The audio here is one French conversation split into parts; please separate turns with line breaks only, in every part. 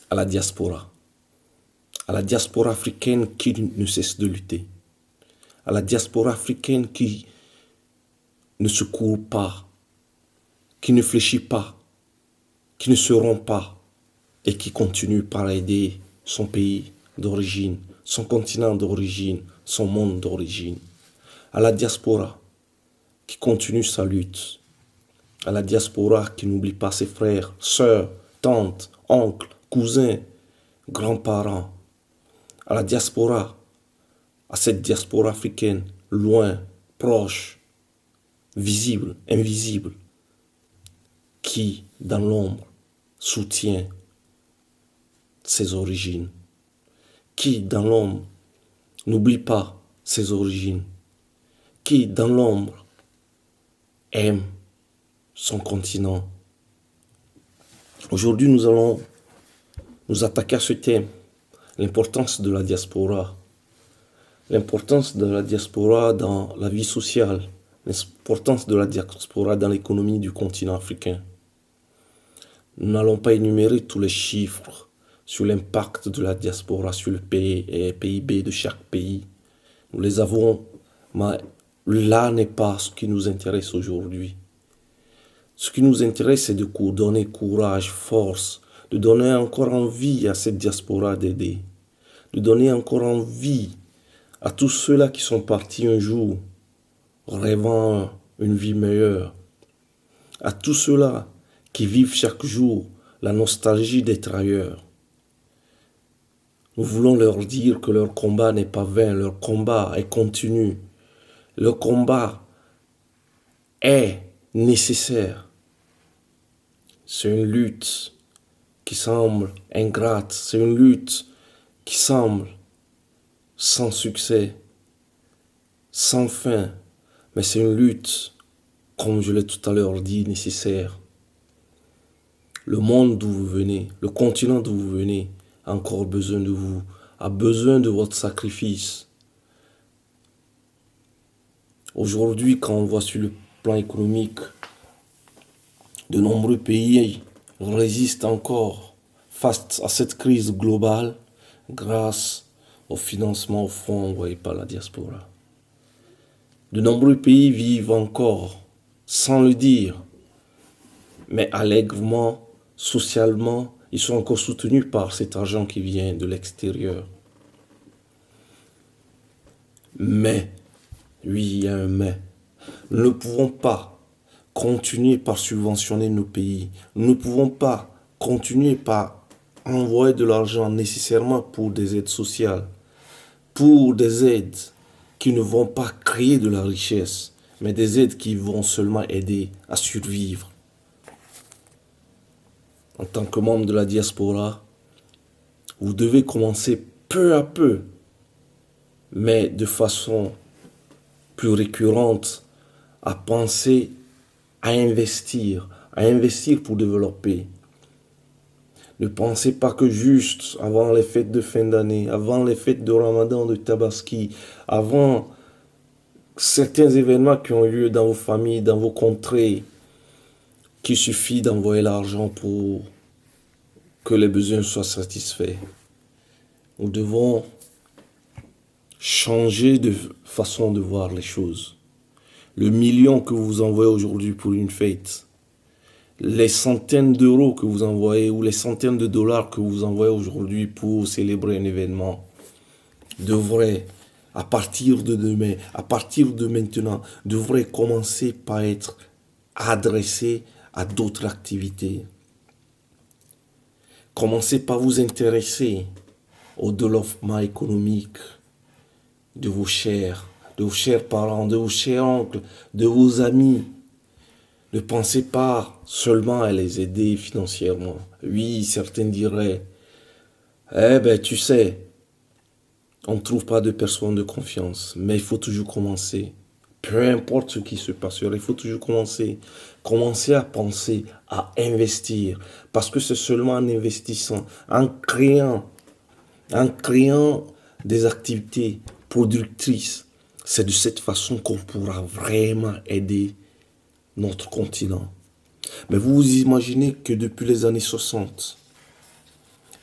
à la diaspora africaine qui ne cesse de lutter, à la diaspora africaine qui ne se court pas, qui ne fléchit pas, qui ne se rompt pas et qui continue par aider son pays d'origine, son continent d'origine, son monde d'origine, à la diaspora qui continue sa lutte, à la diaspora qui n'oublie pas ses frères, sœurs, tantes, oncles, cousins, grands-parents, à la diaspora, à cette diaspora africaine, loin, proche, visible, invisible, qui, dans l'ombre, soutient ses origines, qui, dans l'ombre, n'oublie pas ses origines, qui, dans l'ombre, aime son continent. Aujourd'hui, nous allons nous attaquer à ce thème, l'importance de la diaspora. L'importance de la diaspora dans la vie sociale, l'importance de la diaspora dans l'économie du continent africain. Nous n'allons pas énumérer tous les chiffres sur l'impact de la diaspora sur le PIB de chaque pays. Nous les avons, mais là n'est pas ce qui nous intéresse aujourd'hui. Ce qui nous intéresse, c'est de donner courage, force, de donner encore envie à cette diaspora d'aider, de donner encore envie à tous ceux-là qui sont partis un jour, rêvant une vie meilleure, à tous ceux-là qui vivent chaque jour la nostalgie d'être ailleurs. Nous voulons leur dire que leur combat n'est pas vain, leur combat est continu, leur combat est nécessaire. C'est une lutte qui semble ingrate, c'est une lutte qui semble sans succès, sans fin, mais c'est une lutte, comme je l'ai tout à l'heure dit, nécessaire. Le monde d'où vous venez, le continent d'où vous venez, a encore besoin de vous, a besoin de votre sacrifice. Aujourd'hui, quand on voit sur le plan économique, de nombreux pays résistent encore face à cette crise globale grâce au financement au fonds envoyé par la diaspora. De nombreux pays vivent encore, sans le dire, mais allègrement, socialement, ils sont encore soutenus par cet argent qui vient de l'extérieur. Mais, oui, il y a un mais, nous ne pouvons pas continuer par subventionner nos pays. Nous ne pouvons pas continuer par envoyer de l'argent nécessairement pour des aides sociales, pour des aides qui ne vont pas créer de la richesse, mais des aides qui vont seulement aider à survivre. En tant que membre de la diaspora, vous devez commencer peu à peu, mais de façon plus récurrente, à penser à investir pour développer. Ne pensez pas que juste avant les fêtes de fin d'année, avant les fêtes de Ramadan, de Tabaski, avant certains événements qui ont lieu dans vos familles, dans vos contrées, qu'il suffit d'envoyer l'argent pour que les besoins soient satisfaits. Nous devons changer de façon de voir les choses. Le million que vous envoyez aujourd'hui pour une fête, les centaines d'euros que vous envoyez ou les centaines de dollars que vous envoyez aujourd'hui pour célébrer un événement devraient, à partir de demain, à partir de maintenant, devraient commencer par être adressés à d'autres activités. Commencez par vous intéresser au développement économique de vos chers parents, de vos chers oncles, de vos amis. Ne pensez pas seulement à les aider financièrement. Oui, certains diraient, tu sais, on ne trouve pas de personnes de confiance, mais il faut toujours commencer. Peu importe ce qui se passera, il faut toujours commencer. Commencer à penser, à investir. Parce que c'est seulement en investissant, en créant des activités productrices. C'est de cette façon qu'on pourra vraiment aider notre continent. Mais vous vous imaginez que depuis les années 60,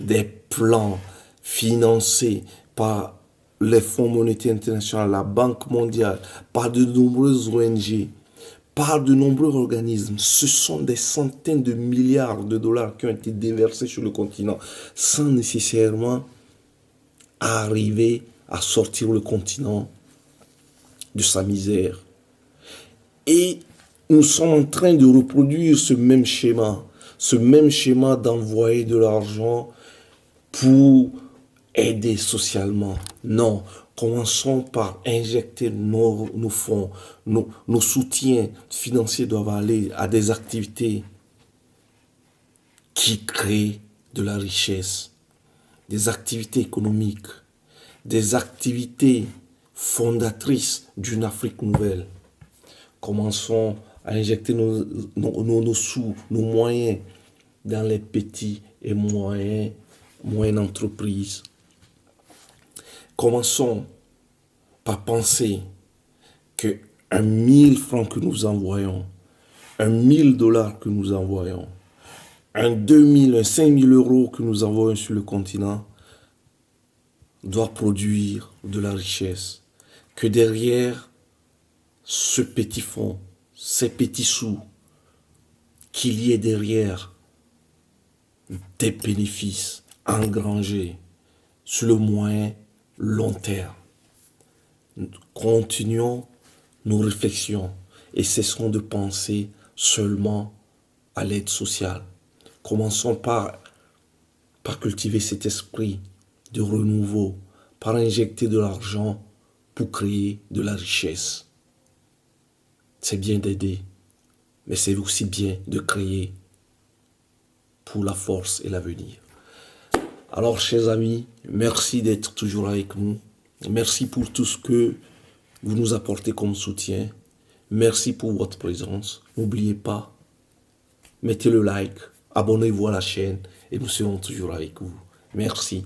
des plans financés par les Fonds monétaires internationaux, la Banque mondiale, par de nombreuses ONG, par de nombreux organismes. Ce sont des centaines de milliards de dollars qui ont été déversés sur le continent sans nécessairement arriver à sortir le continent de sa misère. Et nous sommes en train de reproduire ce même schéma d'envoyer de l'argent pour aider socialement. Non, commençons par injecter nos fonds, nos soutiens financiers doivent aller à des activités qui créent de la richesse, des activités économiques, des activités fondatrices d'une Afrique nouvelle. Commençons à injecter nos sous, nos moyens dans les petits et moyennes entreprises. Commençons par penser que 1 000 francs que nous envoyons, 1 000 $ que nous envoyons, 2 000, 5 000 euros que nous envoyons sur le continent doit produire de la richesse. Que derrière ce petit fonds, ces petits sous, qu'il y ait derrière des bénéfices engrangés sur le moyen long terme. Continuons nos réflexions et cessons de penser seulement à l'aide sociale. Commençons par cultiver cet esprit de renouveau, par injecter de l'argent pour créer de la richesse. C'est bien d'aider, mais c'est aussi bien de créer pour la force et l'avenir. Alors, chers amis, merci d'être toujours avec nous. Merci pour tout ce que vous nous apportez comme soutien. Merci pour votre présence. N'oubliez pas, mettez le like, abonnez-vous à la chaîne et nous serons toujours avec vous. Merci.